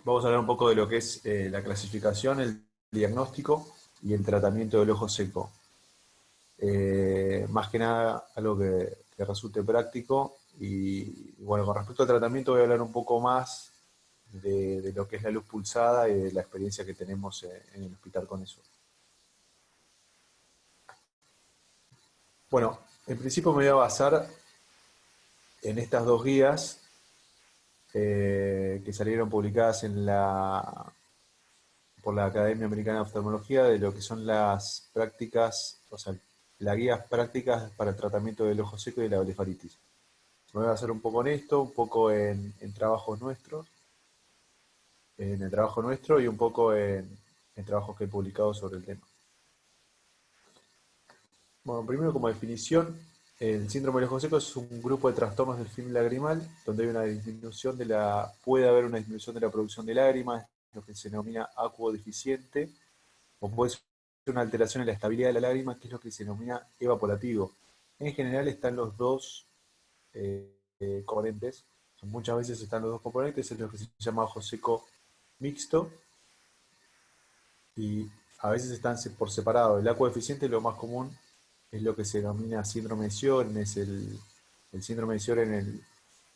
Vamos a hablar un poco de lo que es la clasificación, el diagnóstico y el tratamiento del ojo seco. Más que nada algo que resulte práctico y bueno, con respecto al tratamiento voy a hablar un poco más de lo que es la luz pulsada y de la experiencia que tenemos en el hospital con eso. Bueno, en principio me voy a basar en estas dos guías que salieron publicadas por la Academia Americana de Oftalmología de lo que son las prácticas, o sea, las guías prácticas para el tratamiento del ojo seco y de la blefaritis. Me voy a hacer un poco en esto, un poco en trabajos nuestros, en el trabajo nuestro y un poco en trabajos que he publicado sobre el tema. Bueno, primero como definición, el síndrome del ojo seco es un grupo de trastornos del film lagrimal donde hay una disminución puede haber una disminución de la producción de lágrimas, lo que se denomina acuo deficiente, o puede ser una alteración en la estabilidad de la lágrima, que es lo que se denomina evaporativo. En general están los dos componentes, muchas veces están los dos componentes, es lo que se llama ojo seco mixto, y a veces están por separado. El acuo deficiente, lo más común, es lo que se denomina síndrome de Sjögren, es el síndrome de Sjögren,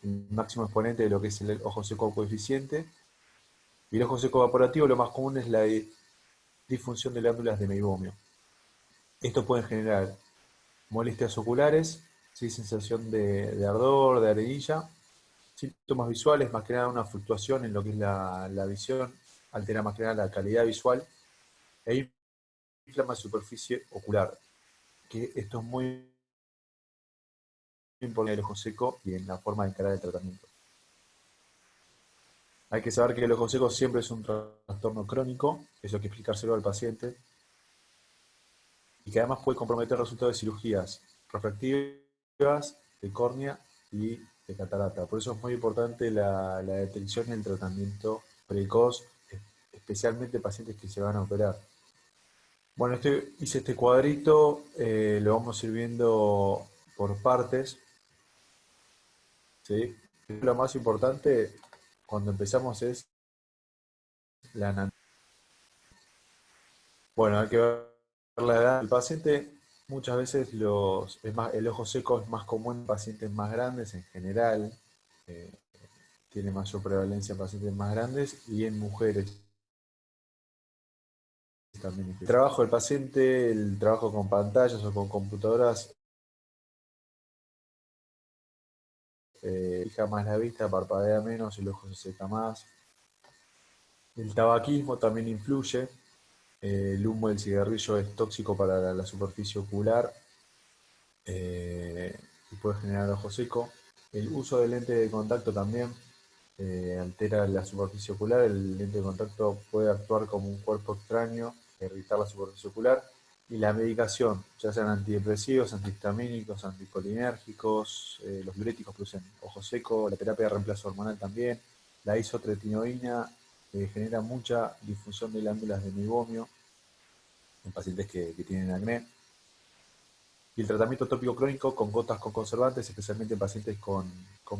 el máximo exponente de lo que es el ojo seco acuodeficiente. Y el ojo seco evaporativo, lo más común es la disfunción de glándulas de meibomio. Esto puede generar molestias oculares, ¿sí? Sensación de ardor, de arenilla, síntomas visuales, más que nada una fluctuación en lo que es la visión, altera más que nada la calidad visual, e inflama la superficie ocular, que esto es muy importante en el ojo seco y en la forma de encarar el tratamiento. Hay que saber que el ojo seco siempre es un trastorno crónico, eso hay que explicárselo al paciente, y que además puede comprometer el resultado de cirugías refractivas, de córnea y de catarata. Por eso es muy importante la detección y el tratamiento precoz, especialmente en pacientes que se van a operar. Bueno, hice este cuadrito, lo vamos a ir viendo por partes, ¿sí? Lo más importante cuando empezamos es la anatomía. Bueno, hay que ver la edad del paciente. Muchas veces el ojo seco es más común en pacientes más grandes en general, eh, tiene mayor prevalencia en pacientes más grandes y en mujeres también. El trabajo del paciente, el trabajo con pantallas o con computadoras, fija más la vista, parpadea menos, el ojo se seca más. El tabaquismo también influye. El humo del cigarrillo es tóxico para la superficie ocular y puede generar ojo seco. El uso de lente de contacto también altera la superficie ocular. El lente de contacto puede actuar como un cuerpo extraño, irritar la superficie ocular. Y la medicación, ya sean antidepresivos, antihistamínicos, anticolinérgicos, los diuréticos producen ojo seco, la terapia de reemplazo hormonal también, la isotretinoína genera mucha disfunción de glándulas de meibomio en pacientes que tienen acné. Y el tratamiento tópico crónico con gotas con conservantes, especialmente en pacientes con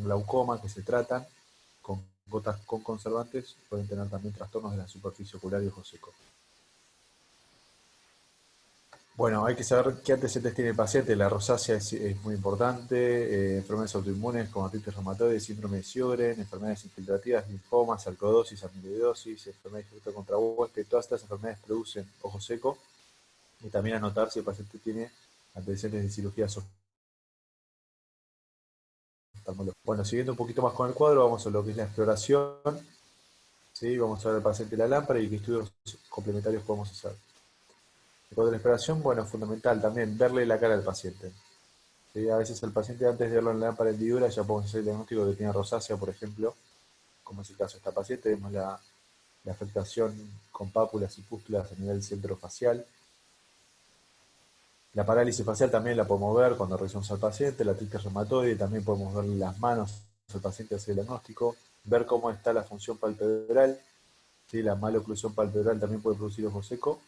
glaucoma que se tratan con gotas con conservantes, pueden tener también trastornos de la superficie ocular y ojo seco. Bueno, hay que saber qué antecedentes tiene el paciente. La rosácea es muy importante, enfermedades autoinmunes como artritis reumatoide, síndrome de Sjögren, enfermedades infiltrativas, linfomas, sarcoidosis, amiloidosis, enfermedades de contra huésped, todas estas enfermedades producen ojo seco. Y también anotar si el paciente tiene antecedentes de cirugías oftalmológicas. Bueno, siguiendo un poquito más con el cuadro, vamos a lo que es la exploración. ¿Sí? Vamos a ver al paciente la lámpara y qué estudios complementarios podemos hacer. El cuadro de la exploración, bueno, es fundamental también verle la cara al paciente. ¿Sí? A veces al paciente, antes de verlo en la lámpara hendidura, ya podemos hacer el diagnóstico de que tiene rosácea, por ejemplo, como es el caso de esta paciente. Vemos la afectación con pápulas y pústulas a nivel centrofacial. La parálisis facial también la podemos ver cuando revisamos al paciente, la artritis reumatoide, también podemos ver las manos al paciente hacer el diagnóstico, ver cómo está la función palpebral, ¿sí? La maloclusión palpebral también puede producir ojo seco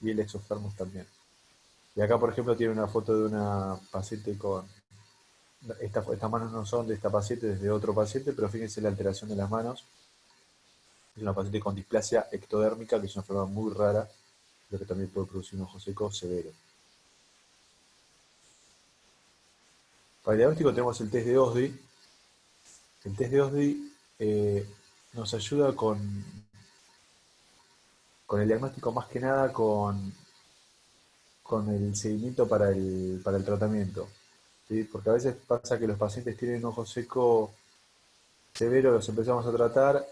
y el exoftalmos también. Y acá, por ejemplo, tiene una foto de una paciente con... Estas manos no son de esta paciente, es de otro paciente, pero fíjense la alteración de las manos. Es una paciente con displasia ectodérmica, que es una enfermedad muy rara, pero que también puede producir un ojo seco severo. Para el diagnóstico tenemos el test de OSDI. El test de OSDI nos ayuda con el diagnóstico más que nada con el seguimiento para el tratamiento. ¿Sí? Porque a veces pasa que los pacientes tienen un ojo seco severo, los empezamos a tratar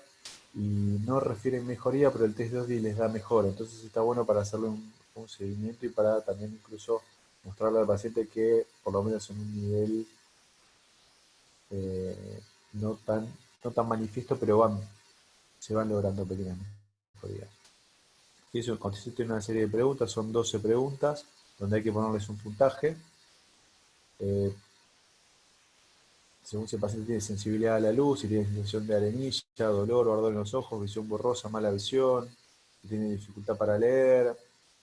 y no refieren mejoría, pero el test de OSDI les da mejora. Entonces está bueno para hacerle un seguimiento y para también incluso mostrarle al paciente que por lo menos en un nivel eh, no tan, no tan manifiesto, pero se van logrando pequeñas mejorías. Y eso consiste en una serie de preguntas, son 12 preguntas, donde hay que ponerles un puntaje. Eh, Según si el paciente tiene sensibilidad a la luz, si tiene sensación de arenilla, dolor o ardor en los ojos, visión borrosa, mala visión, si tiene dificultad para leer,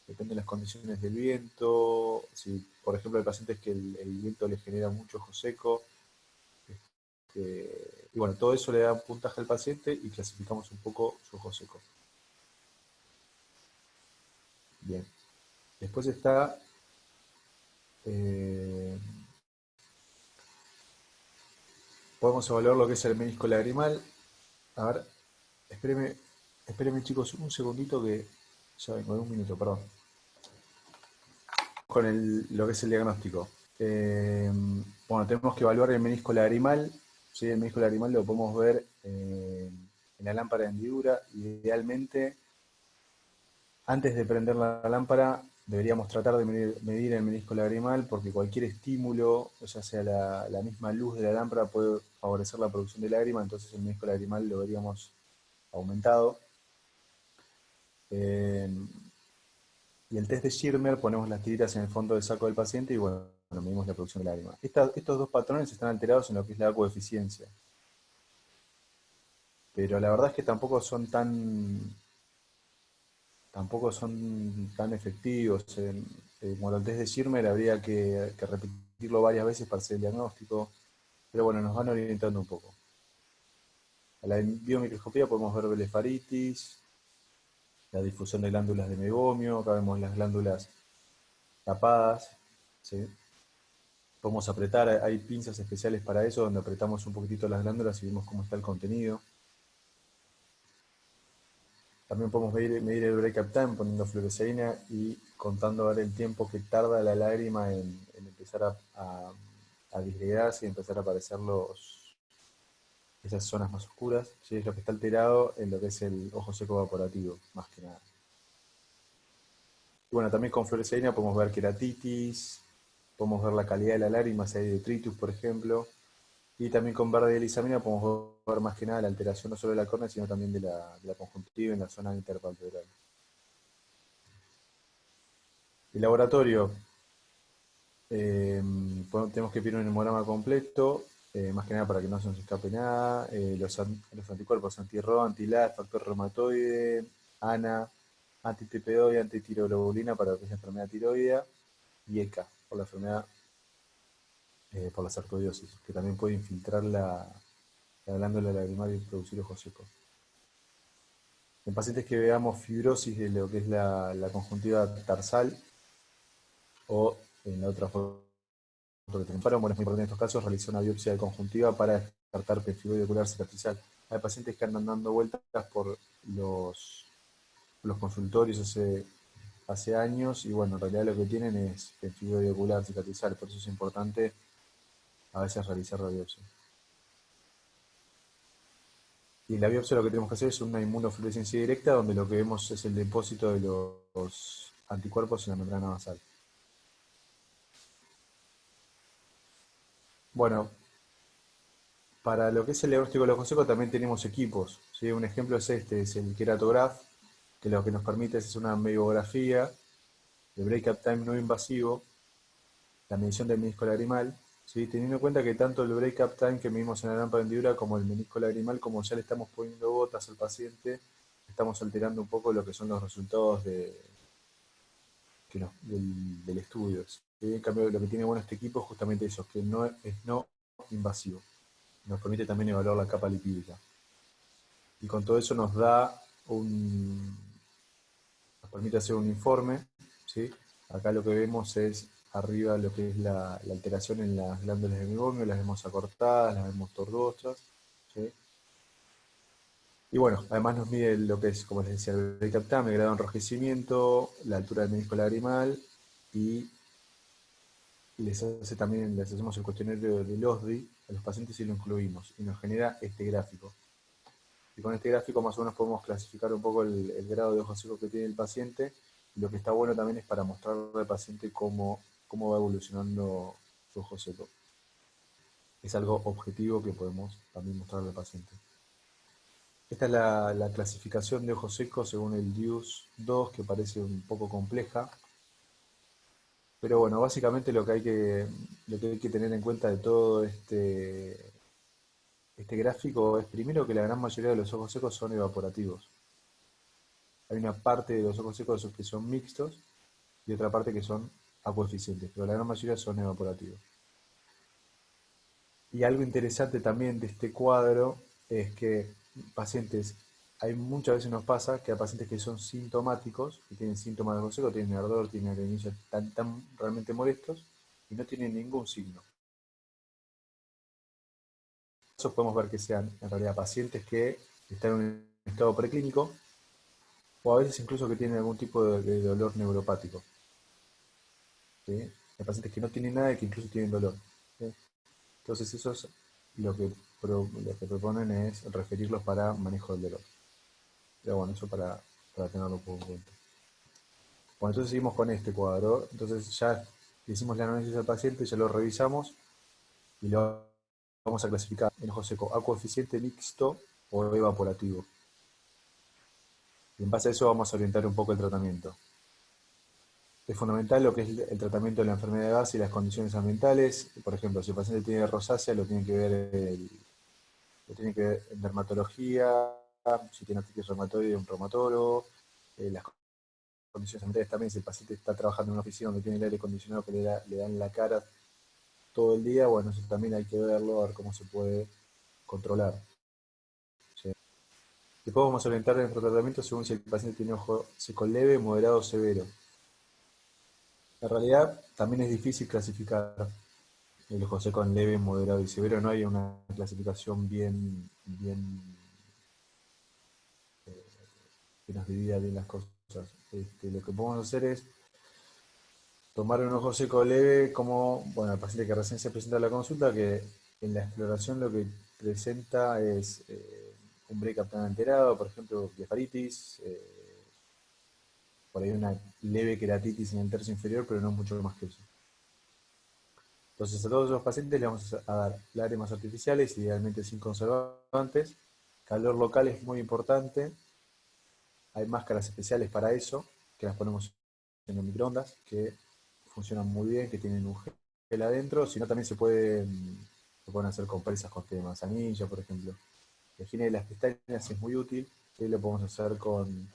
depende de las condiciones del viento, si por ejemplo el paciente es que el viento le genera mucho ojo seco, y bueno, todo eso le da un puntaje al paciente y clasificamos un poco su ojo seco. Bien. Después está eh, podemos evaluar lo que es el menisco lagrimal. A ver, espéreme chicos un segundito que ya vengo, en un minuto, perdón. Con lo que es el diagnóstico. Bueno, tenemos que evaluar el menisco lagrimal. ¿Sí? El menisco lagrimal lo podemos ver en la lámpara de hendidura. Idealmente, antes de prender la lámpara, deberíamos tratar de medir el menisco lagrimal porque cualquier estímulo, ya sea la misma luz de la lámpara, puede favorecer la producción de lágrima, entonces el menisco lagrimal lo veríamos aumentado. Eh, y el test de Schirmer, ponemos las tiritas en el fondo del saco del paciente y bueno, medimos la producción de lágrima. Estos dos patrones están alterados en lo que es la coeficiencia. Pero la verdad es que tampoco son tan efectivos. Bueno, el test de Schirmer habría que repetirlo varias veces para hacer el diagnóstico. Pero bueno, nos van orientando un poco. A la biomicroscopía podemos ver blefaritis, la difusión de glándulas de megomio, acá vemos las glándulas tapadas, ¿sí? Podemos apretar, hay pinzas especiales para eso, donde apretamos un poquitito las glándulas y vemos cómo está el contenido. También podemos medir el break-up time poniendo fluoresceína y contando ahora el tiempo que tarda la lágrima en empezar a disgregarse y empezar a aparecer esas zonas más oscuras. ¿Sí? Es lo que está alterado en lo que es el ojo seco evaporativo, más que nada. Y bueno, también con fluoresceína podemos ver queratitis, podemos ver la calidad de la lágrima, si hay detritus, por ejemplo. Y también con verde de lisamina podemos ver más que nada la alteración no solo de la córnea, sino también de la conjuntiva en la zona interpalpebral. El laboratorio, tenemos que pedir un hemograma completo, más que nada para que no se nos escape nada. Los anticuerpos anti-RO, anti-LA, factor reumatoide, ANA, antitipedoide, antitiroglobulina para lo que es la enfermedad tiroidea, y ECA, por la enfermedad, por la sarcoidosis, que también puede infiltrar la glándula lagrimal y producir ojos secos. En pacientes que veamos fibrosis de lo que es la conjuntiva tarsal o en la otra foto que tenemos, bueno, es muy importante en estos casos realizar una biopsia de conjuntiva para descartar pemphigoide ocular cicatricial. Hay pacientes que andan dando vueltas por los consultorios hace años y bueno, en realidad lo que tienen es pemphigoide ocular cicatricial, por eso es importante a veces realizar la biopsia. Y en la biopsia lo que tenemos que hacer es una inmunofluorescencia directa, donde lo que vemos es el depósito de los anticuerpos en la membrana basal. Bueno, para lo que es el diagnóstico del ojo seco también tenemos equipos, ¿sí? Un ejemplo es es el Keratograph, que lo que nos permite es hacer una memografía de break-up time no invasivo, la medición del menisco lagrimal, ¿sí? Teniendo en cuenta que tanto el break-up time que medimos en la lámpara de hendidura como el menisco lagrimal, como ya le estamos poniendo gotas al paciente, estamos alterando un poco lo que son los resultados del estudio. ¿Sí? En cambio, lo que tiene bueno este equipo es justamente eso, que es no invasivo. Nos permite también evaluar la capa lipídica. y con todo eso nos permite hacer un informe, ¿sí? Acá lo que vemos es arriba lo que es la alteración en las glándulas de meiomio, las vemos acortadas, las vemos tordosas, ¿sí? Y bueno, además nos mide lo que es, como les decía, el bricaptame, el grado de enrojecimiento, la altura del menisco lagrimal y les hacemos el cuestionario del OSDI a los pacientes y lo incluimos y nos genera este gráfico. Y con este gráfico más o menos podemos clasificar un poco el grado de ojo seco que tiene el paciente. Y lo que está bueno también es para mostrarle al paciente cómo va evolucionando su ojo seco. Es algo objetivo que podemos también mostrarle al paciente. Esta es la clasificación de ojo seco según el DIUS-2, que parece un poco compleja. Pero bueno, básicamente lo que hay que tener en cuenta de todo este gráfico es primero que la gran mayoría de los ojos secos son evaporativos. Hay una parte de los ojos secos que son mixtos y otra parte que son acueficientes, pero la gran mayoría son evaporativos. Y algo interesante también de este cuadro es que muchas veces nos pasa que hay pacientes que son sintomáticos, que tienen síntomas de ojo seco, tienen ardor, tienen alergia, tan realmente molestos y no tienen ningún signo. Eso podemos ver que sean en realidad pacientes que están en un estado preclínico o a veces incluso que tienen algún tipo de dolor neuropático. ¿Sí? Hay pacientes que no tienen nada y que incluso tienen dolor. ¿Sí? Entonces eso es lo que proponen es referirlos para manejo del dolor. Pero bueno, eso para tenerlo un poco en cuenta. Bueno, entonces seguimos con este cuadro. Entonces ya hicimos el análisis del paciente, ya lo revisamos y lo vamos a clasificar en ojo seco acueficiente mixto o evaporativo. Y en base a eso vamos a orientar un poco el tratamiento. Es fundamental lo que es el tratamiento de la enfermedad de base y las condiciones ambientales. Por ejemplo, si el paciente tiene rosácea, lo tiene que ver en dermatología, si tiene artritis reumatoide, un reumatólogo, las condiciones ambientales también, si el paciente está trabajando en una oficina donde tiene el aire acondicionado que le da en la cara todo el día, bueno, eso también hay que verlo, a ver cómo se puede controlar. ¿Sí? Después vamos a orientar nuestro tratamiento según si el paciente tiene ojo seco leve, moderado o severo. En realidad también es difícil clasificar el ojo seco en leve, moderado y severo. No hay una clasificación que nos divida bien las cosas. Lo que podemos hacer es tomar un ojo seco leve como, bueno, el paciente que recién se presenta a la consulta, que en la exploración lo que presenta es un break-up tan alterado, por ejemplo, blefaritis, por ahí una leve queratitis en el tercio inferior, pero no mucho más que eso. Entonces a todos los pacientes le vamos a dar lágrimas artificiales, idealmente sin conservantes. Calor local es muy importante. Hay máscaras especiales para eso, que las ponemos en el microondas, que funcionan muy bien, que tienen un gel adentro. Si no, también se pueden hacer compresas con té de manzanilla, por ejemplo. La higiene de las pestañas es muy útil. ¿Sí? Lo podemos hacer con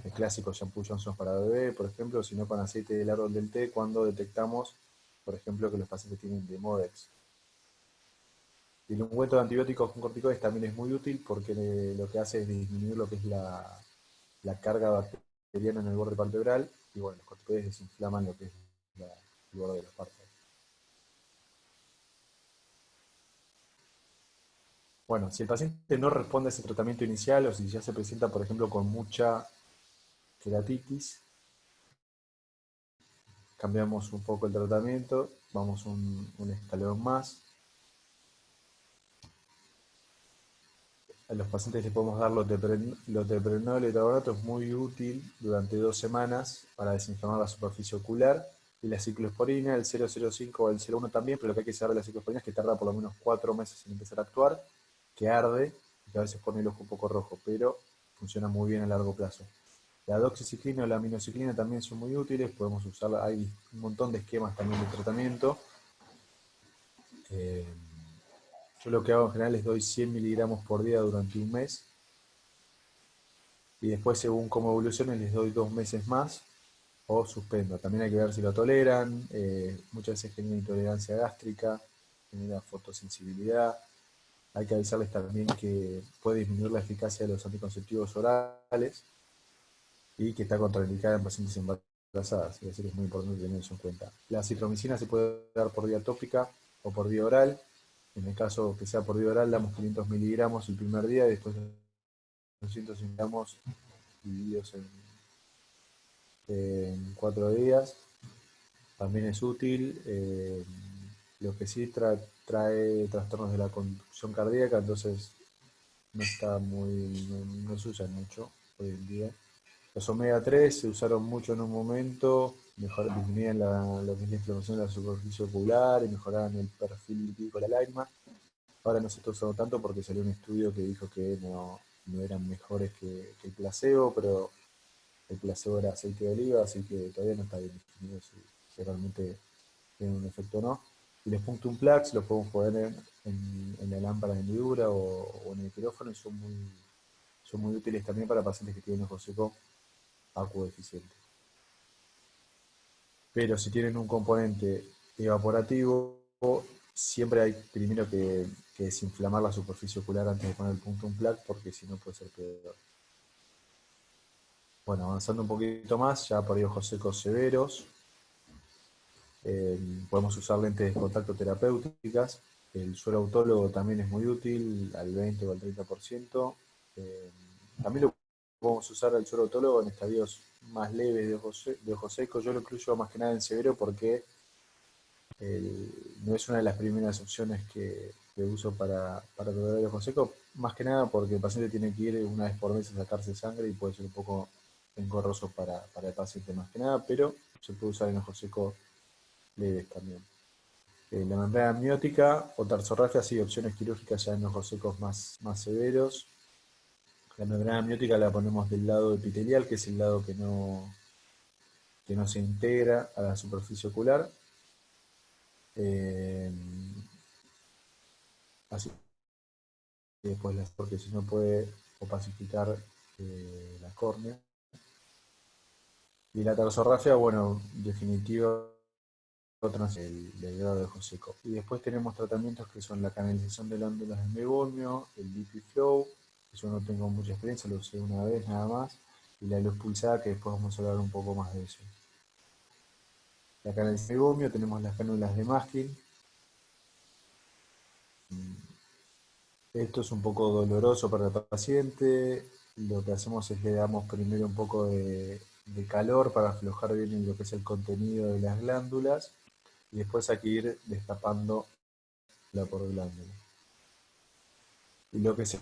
el clásico shampoo Johnson para bebé, por ejemplo, sino con aceite del árbol del té cuando detectamos, por ejemplo, que los pacientes tienen Demodex. Y el ungüento de antibióticos con corticoides también es muy útil porque lo que hace es disminuir lo que es la carga bacteriana en el borde palpebral y bueno, los corticoides desinflaman lo que es el borde de los párpados. Bueno, si el paciente no responde a ese tratamiento inicial o si ya se presenta, por ejemplo, con mucha queratitis, cambiamos un poco el tratamiento, vamos un escalón más. A los pacientes les podemos dar loteprednol y etabonato, es muy útil durante 2 semanas para desinflamar la superficie ocular. Y la ciclosporina, el 0,05 o el 0,1 también, pero lo que hay que saber de la ciclosporina es que tarda por lo menos 4 meses en empezar a actuar, que arde y que a veces pone el ojo un poco rojo, pero funciona muy bien a largo plazo. La doxiciclina o la aminociclina también son muy útiles, podemos usarla, hay un montón de esquemas también de tratamiento. Eh, yo lo que hago en general es doy 100 miligramos por día durante un mes y después según cómo evolucione les doy 2 meses más o suspendo. También hay que ver si lo toleran, muchas veces genera intolerancia gástrica, genera fotosensibilidad, Hay que avisarles también que puede disminuir la eficacia de los anticonceptivos orales y que está contraindicada en pacientes embarazadas. Es decir, es muy importante tener eso en cuenta. La acitromicina se puede dar por vía tópica o por vía oral. En el caso que sea por vía oral, damos 500 miligramos el primer día y después 200 miligramos divididos en 4 días. También es útil. Lo que sí trae trastornos de la conducción cardíaca, entonces no está muy, no se usan mucho hoy en día. Los omega 3 se usaron mucho en un momento, disminuían lo que es la inflamación de la superficie ocular y mejoraban el perfil lipídico de la lágrima. Ahora no se está usando tanto porque salió un estudio que dijo que no eran mejores que el placebo, pero el placebo era aceite de oliva, así que todavía no está bien definido si realmente tiene un efecto o no. Y los punctum plaques los podemos poner en la lámpara de hendidura o en el quirófano y son muy útiles también para pacientes que tienen ojo seco acuodeficiente. Pero si tienen un componente evaporativo, siempre hay primero que desinflamar la superficie ocular antes de poner el punctum plaque, porque si no puede ser peor. Bueno, avanzando un poquito más, ya por ahí ojos secos severos, podemos usar lentes de contacto terapéuticas. El suero autólogo también es muy útil, al 20 o al 30%. Eh, También lo podemos usar el suero autólogo en estadios más leves de ojo seco. Yo lo incluyo más que nada en severo porque no es una de las primeras opciones que uso para tratar el ojo seco. Más que nada porque el paciente tiene que ir una vez por mes a sacarse sangre y puede ser un poco engorroso para el paciente más que nada, pero se puede usar en ojo seco leves también. La membrana amniótica o tarsorrafia, sí, opciones quirúrgicas ya en ojos secos más severos. La membrana amniótica la ponemos del lado epitelial, que es el lado que no se integra a la superficie ocular. Eh, Así que después porque si no puede opacificar la córnea. Y la tarsorrafia, bueno, definitiva del grado de ojo seco. Y después tenemos tratamientos que son la canalización de glándulas de meiomio, el DP Flow, que yo no tengo mucha experiencia, lo usé una vez nada más, y la luz pulsada, que después vamos a hablar un poco más de eso. La canalización de meiomio, tenemos las cánulas de masking. Esto es un poco doloroso para el paciente. Lo que hacemos es le damos primero un poco de calor para aflojar bien lo que es el contenido de las glándulas y después hay que ir destapando la por glándula. Y lo que se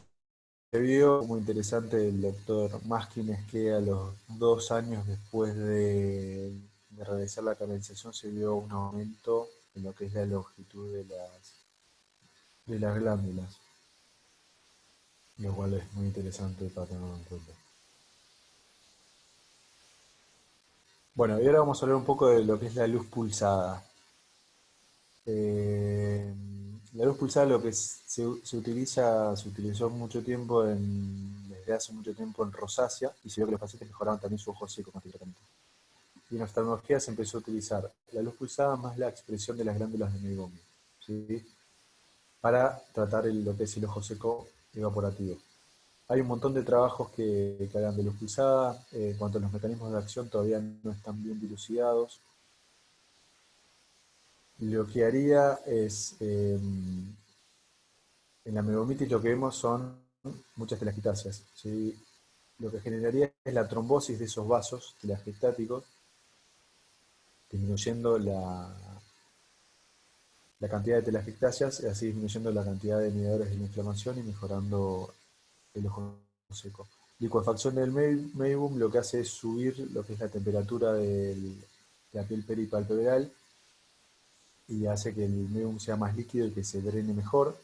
vio muy interesante el doctor Maskin es que a los 2 años después de realizar la canalización se vio un aumento en lo que es la longitud de las glándulas, lo cual es muy interesante para tenerlo en cuenta. Bueno, y ahora vamos a hablar un poco de lo que es la luz pulsada. Eh, la luz pulsada lo que se utilizó mucho tiempo desde hace mucho tiempo en rosácea y se vio que los pacientes mejoraban también su ojo seco con este tratamiento. Y en oftalmología se empezó a utilizar la luz pulsada más la expresión de las glándulas de meiomio, ¿sí? Para tratar lo que es el ojo seco evaporativo. Hay un montón de trabajos que hablan de luz pulsada. En cuanto a los mecanismos de acción, todavía no están bien dilucidados. Lo que haría es, en la miomitis lo que vemos son muchas telangiectasias, ¿sí? Lo que generaría es la trombosis de esos vasos telangiectáticos, disminuyendo la cantidad de telangiectasias y así disminuyendo la cantidad de mediadores de la inflamación y mejorando el ojo seco. Licuefacción del meibum lo que hace es subir lo que es la temperatura de la piel peripalpebral y hace que el meibum sea más líquido y que se drene mejor.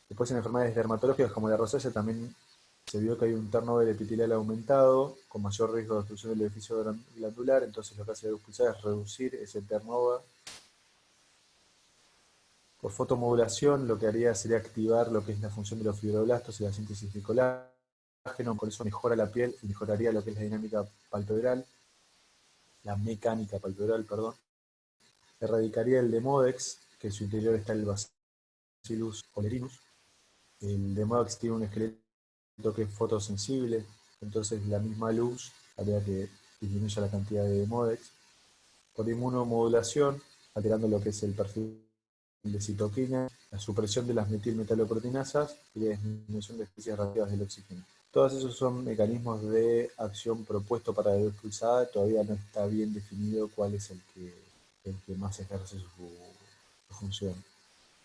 Después en enfermedades dermatológicas como la rosácea también se vio que hay un turnover epitelial aumentado, con mayor riesgo de obstrucción del edificio glandular, entonces lo que hace la luz pulsada es reducir ese turnover. Por fotomodulación lo que haría sería activar lo que es la función de los fibroblastos y la síntesis de colágeno, por eso mejora la piel y mejoraría lo que es la dinámica palpebral, la mecánica palpebral, perdón. Erradicaría el demodex, que en su interior está el Bacillus olerinus, el Demodex tiene un esqueleto que es fotosensible, entonces la misma luz haría que disminuya la cantidad de Demodex. Por inmunomodulación, alterando lo que es el perfil de citoquina, la supresión de las metilmetaloproteinasas y la disminución de especies reactivas del oxígeno. Todos esos son mecanismos de acción propuestos para la luz pulsada. Todavía no está bien definido cuál es el que más ejerce su función.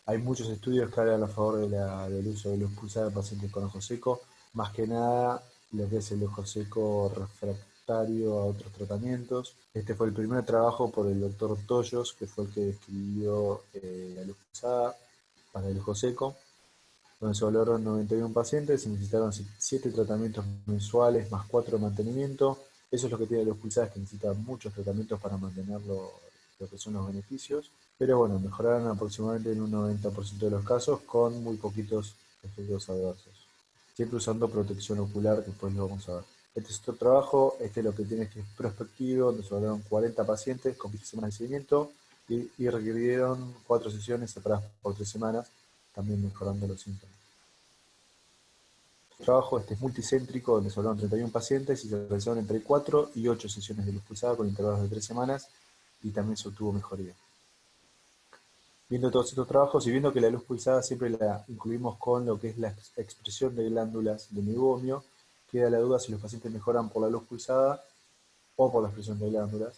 Hay muchos estudios que hablan a favor del uso de luz pulsada en pacientes con ojo seco, más que nada lo que es el ojo seco refractario a otros tratamientos. Este fue el primer trabajo por el doctor Toyos, que fue el que describió la luz pulsada para el ojo seco, donde se evaluaron 91 pacientes, se necesitaron 7 tratamientos mensuales más 4 de mantenimiento. Eso es lo que tiene la luz pulsada, es que necesita muchos tratamientos para mantener lo que son los beneficios. Pero bueno, mejoraron aproximadamente en un 90% de los casos con muy poquitos efectos adversos. Siempre usando protección ocular, que después lo vamos a ver. Este es otro trabajo, lo que tiene es que es prospectivo, donde se evaluaron 40 pacientes con 15 semanas de seguimiento y requirieron 4 sesiones separadas por 3 semanas, también mejorando los síntomas. El trabajo es multicéntrico, donde se evaluaron 31 pacientes y se realizaron entre 4 y 8 sesiones de luz pulsada con intervalos de 3 semanas y también se obtuvo mejoría. Viendo todos estos trabajos y viendo que la luz pulsada siempre la incluimos con lo que es la expresión de glándulas de meiomio, queda la duda si los pacientes mejoran por la luz pulsada o por la expresión de glándulas.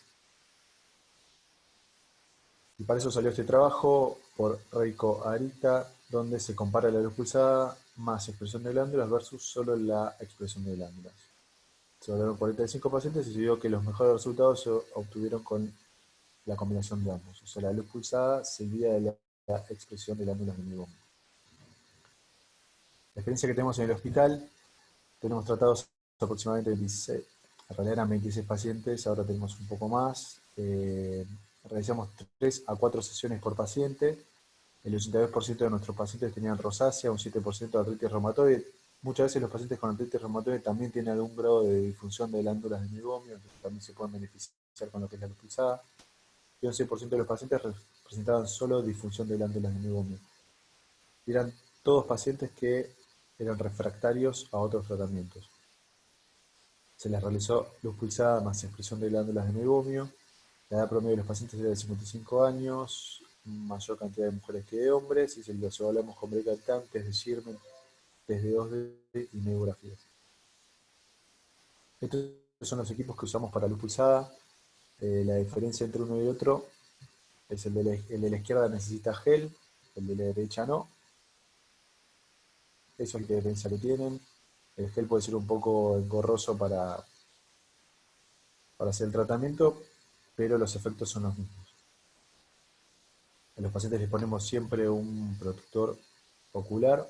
Y para eso salió este trabajo por Reiko Arita, donde se compara la luz pulsada más expresión de glándulas versus solo la expresión de glándulas. Se evaluaron 45 pacientes y se vio que los mejores resultados se obtuvieron con la combinación de ambos, o sea, la luz pulsada seguida de la expresión de glándulas de meiomio. La experiencia que tenemos en el hospital, tenemos tratados aproximadamente 26, en realidad eran 26 pacientes, ahora tenemos un poco más. Realizamos 3 a 4 sesiones por paciente. El 82% de nuestros pacientes tenían rosácea, un 7% de artritis reumatoide. Muchas veces los pacientes con artritis reumatoide también tienen algún grado de disfunción de glándulas de meiomio, que también se pueden beneficiar con lo que es la luz pulsada. Y 11% de los pacientes presentaban solo disfunción de glándulas de meiomio. Y eran todos pacientes que eran refractarios a otros tratamientos. Se les realizó luz pulsada más expresión de glándulas de meiomio. La edad promedio de los pacientes era de 55 años, mayor cantidad de mujeres que de hombres, y si los evaluamos con Brecalcam, test de Schirmer, test de 2D y neurografías. Estos son los equipos que usamos para luz pulsada. La diferencia entre uno y otro es el de la izquierda necesita gel, el de la derecha no. Eso es la diferencia que tienen. El gel puede ser un poco engorroso para hacer el tratamiento, pero los efectos son los mismos. A los pacientes les ponemos siempre un protector ocular,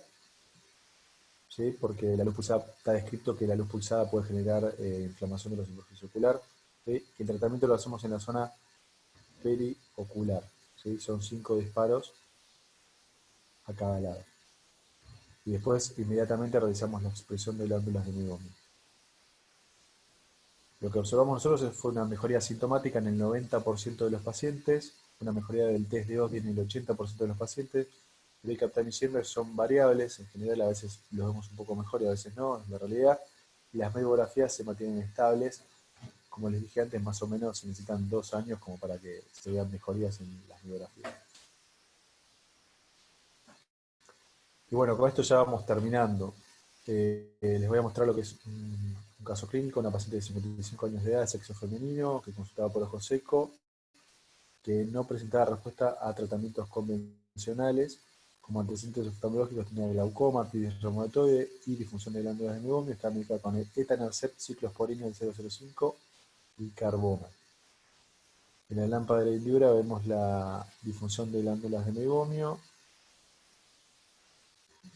¿sí? Porque la luz pulsada, está descrito que la luz pulsada puede generar inflamación de la superficie ocular, ¿sí? El tratamiento lo hacemos en la zona periocular, ¿sí? Son 5 disparos a cada lado. Y después inmediatamente realizamos la expresión de glándulas de meiomio. Lo que observamos nosotros fue una mejoría sintomática en el 90% de los pacientes, una mejoría del test de OSDI en el 80% de los pacientes. Brecalcam y Schirmer son variables, en general a veces los vemos un poco mejor y a veces no, en la realidad. Y las memografías se mantienen estables. Como les dije antes, más o menos se necesitan 2 años como para que se vean mejorías en las memografías. Y bueno, con esto ya vamos terminando. Les voy a mostrar lo que es un caso clínico, una paciente de 55 años de edad, de sexo femenino, que consultaba por ojo seco, que no presentaba respuesta a tratamientos convencionales, como antecedentes oftalmológicos tenía glaucoma, artritis reumatoide y disfunción de glándulas de meiomio. Está medicada con el etanercept, ciclosporina del 005 y carbona. En la lámpara de la hendidura vemos la disfunción de glándulas de meiomio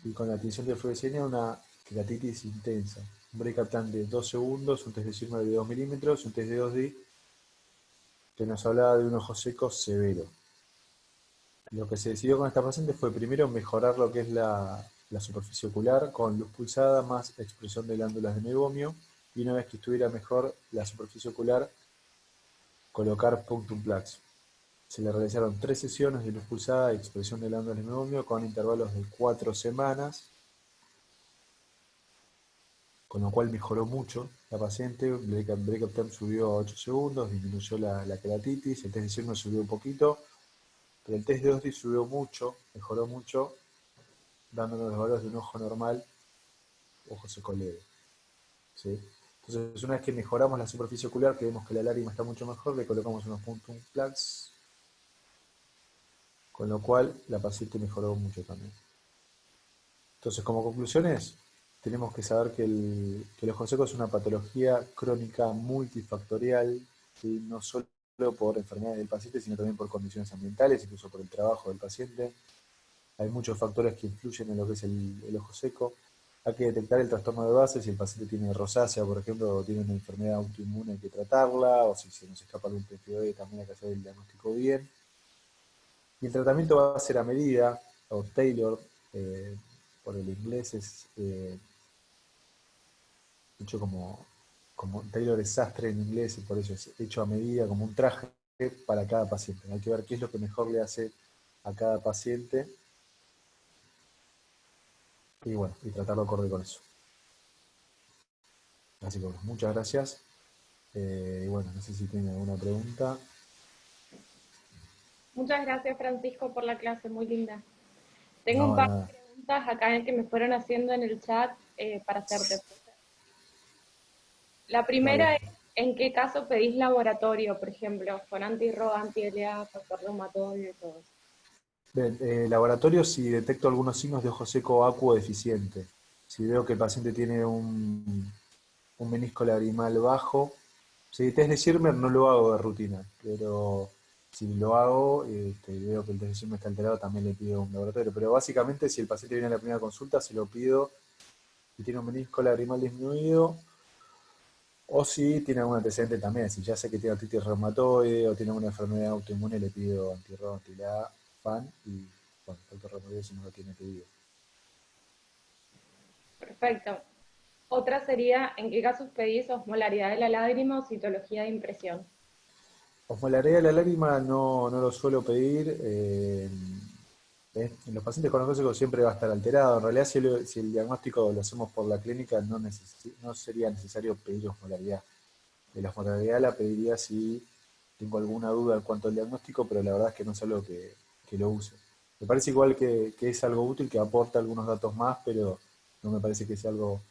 y con la tinción de fluoresceína una queratitis intensa. Un Brecalcam de 2 segundos, un test de Schirmer de 2 milímetros, un test de 2D que nos hablaba de un ojo seco severo. Lo que se decidió con esta paciente fue primero mejorar lo que es la superficie ocular con luz pulsada más expresión de glándulas de meiomio, y una vez que estuviera mejor la superficie ocular, colocar punctum plax. Se le realizaron 3 sesiones de luz pulsada y expresión de glándulas de mebomio con intervalos de 4 semanas, con lo cual mejoró mucho la paciente. Break-up time subió a 8 segundos, disminuyó la queratitis, el test de signo subió un poquito, pero el test de OSDI subió mucho, mejoró mucho, dándonos los valores de un ojo normal, ojo seco leve. ¿Sí? Entonces, una vez que mejoramos la superficie ocular, que vemos que la lágrima está mucho mejor, le colocamos unos puntos plaques, con lo cual la paciente mejoró mucho también. Entonces, como conclusiones, tenemos que saber que el ojo seco es una patología crónica multifactorial, ¿sí? No solo por enfermedades del paciente, sino también por condiciones ambientales, incluso por el trabajo del paciente. Hay muchos factores que influyen en lo que es el ojo seco. Hay que detectar el trastorno de base, si el paciente tiene rosácea, por ejemplo, o tiene una enfermedad autoinmune, hay que tratarla, o si se nos escapa algún PFOE, también hay que hacer el diagnóstico bien. Y el tratamiento va a ser a medida, o tailor, por el inglés es hecho como tailor es sastre en inglés, y por eso es hecho a medida, como un traje para cada paciente. Hay que ver qué es lo que mejor le hace a cada paciente, y bueno, y tratarlo acorde con eso. Así que bueno, muchas gracias. Y bueno, no sé si tienen alguna pregunta. Muchas gracias, Francisco, por la clase, muy linda. Tengo un No, par nada. de preguntas acá que me fueron haciendo en el chat para hacerte. La Dale. primera es, ¿en qué caso pedís laboratorio, por ejemplo, con anti-RO, anti-LA, factor reumatoide y todo eso? Bien, laboratorio si detecto algunos signos de ojo seco acuo deficiente. Si veo que el paciente tiene un menisco lagrimal bajo. Si test de Schirmer no lo hago de rutina, pero si lo hago y veo que el test de Schirmer está alterado, también le pido un laboratorio. Pero básicamente, si el paciente viene a la primera consulta, se lo pido si tiene un menisco lagrimal disminuido o si tiene algún antecedente también. Si ya sé que tiene artritis reumatoide o tiene alguna enfermedad autoinmune, le pido anti-RO, anti-LA, FAN y bueno, factor reumatoide si no lo tiene pedido. Perfecto. Otra sería, ¿en qué casos pedís osmolaridad de la lágrima o citología de impresión? Osmolaridad de la lágrima no lo suelo pedir. En los pacientes con oncológicos siempre va a estar alterado. En realidad, si el diagnóstico lo hacemos por la clínica, no sería necesario pedir osmolaridad. La osmolaridad la pediría si tengo alguna duda en cuanto al diagnóstico, pero la verdad es que no es algo que lo use. Me parece igual que es algo útil, que aporta algunos datos más, pero no me parece que sea algo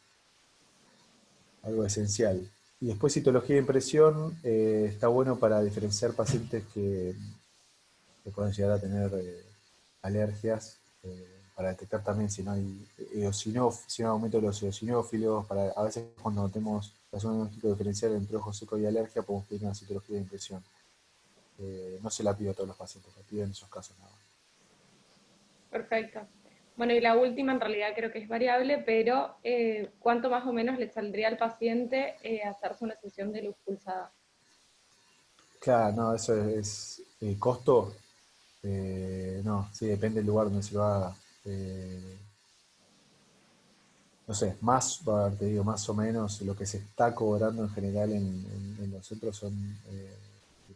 esencial. Y después citología de impresión, está bueno para diferenciar pacientes que pueden llegar a tener alergias, para detectar también si no hay si no hay aumento de los eosinófilos. A veces cuando tenemos que hacer un diagnóstico diferencial entre ojo seco y alergia, podemos pedir una citología de impresión. No se la pido a todos los pacientes, la pido en esos casos nada más. Perfecto. Bueno, y la última en realidad creo que es variable, pero ¿cuánto más o menos le saldría al paciente hacerse una sesión de luz pulsada? Claro, no, eso es costo. No, sí, depende del lugar donde se lo haga. Eh, no sé, más, te digo, más o menos lo que se está cobrando en general en los centros son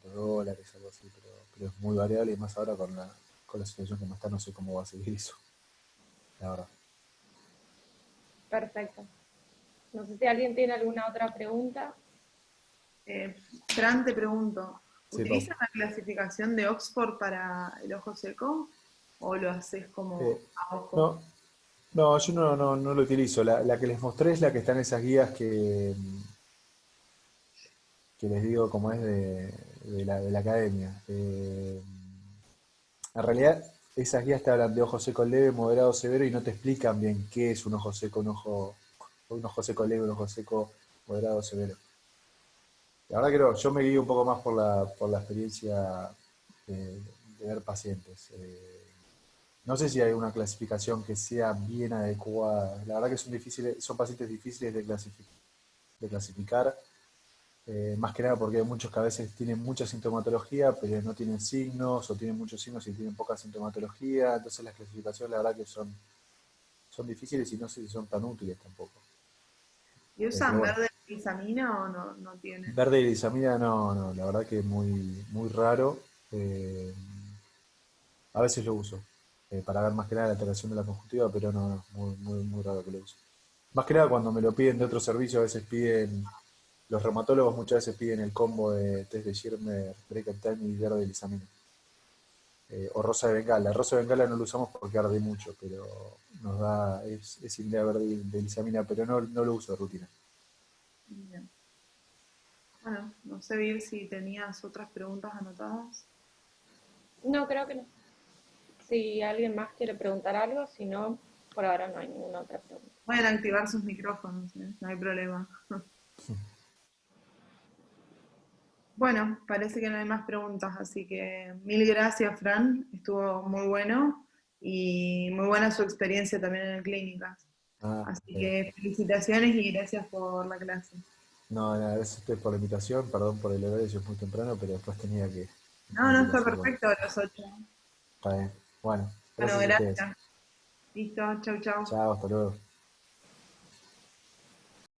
$7, algo así, pero es muy variable y más ahora con la situación como está, no sé cómo va a seguir eso, la verdad. Perfecto. No sé si alguien tiene alguna otra pregunta. Fran, te pregunto, Sí, Pau. ¿utilizas la clasificación de Oxford para el ojo seco o lo haces como Eh, a ojo? no, no, yo no lo utilizo. La que les mostré es la que está en esas guías que les digo como es de la academia. En realidad, esas guías te hablan de ojo seco leve, moderado, severo y no te explican bien qué es un ojo seco, un ojo seco leve, un ojo seco moderado, severo. La verdad que no, yo me guío un poco más por la experiencia de ver pacientes. No sé si hay una clasificación que sea bien adecuada. La verdad que son pacientes difíciles de clasificar. Más que nada porque hay muchos que a veces tienen mucha sintomatología, pero no tienen signos, o tienen muchos signos y tienen poca sintomatología. Entonces las clasificaciones la verdad que son difíciles y no sé si son tan útiles tampoco. ¿Y Pero usan bueno, verde glutamina o no tienen? verde y lisamina no, la verdad que es muy raro. Eh, a veces lo uso, para ver más que nada la alteración de la conjuntiva, pero no, muy, muy, muy raro que lo use. Más que nada cuando me lo piden de otro servicio, a veces piden, los reumatólogos muchas veces piden el combo de test de Schirmer, Break Time y verde lisamina. O rosa de bengala. Rosa de bengala no lo usamos porque arde mucho, pero nos da, es idea verde de lisamina, pero no lo uso de rutina. Bien. Bueno, no sé, Vir, si tenías otras preguntas anotadas. No, creo que no. Si alguien más quiere preguntar algo, si no, por ahora no hay ninguna otra pregunta. Pueden activar sus micrófonos, no hay problema. Bueno, parece que no hay más preguntas, así que mil gracias, Fran. Estuvo muy bueno y muy buena su experiencia también en clínicas. Ah, Así que felicitaciones y gracias por la clase. no, nada, gracias a ustedes por la invitación, perdón por el horario, es muy temprano, pero después No, tenía no que ir a está hacerlo. perfecto a las 8. Está bien. Bueno, Bueno, gracias a ustedes. gracias. Listo, chau, chau. Chao, hasta luego.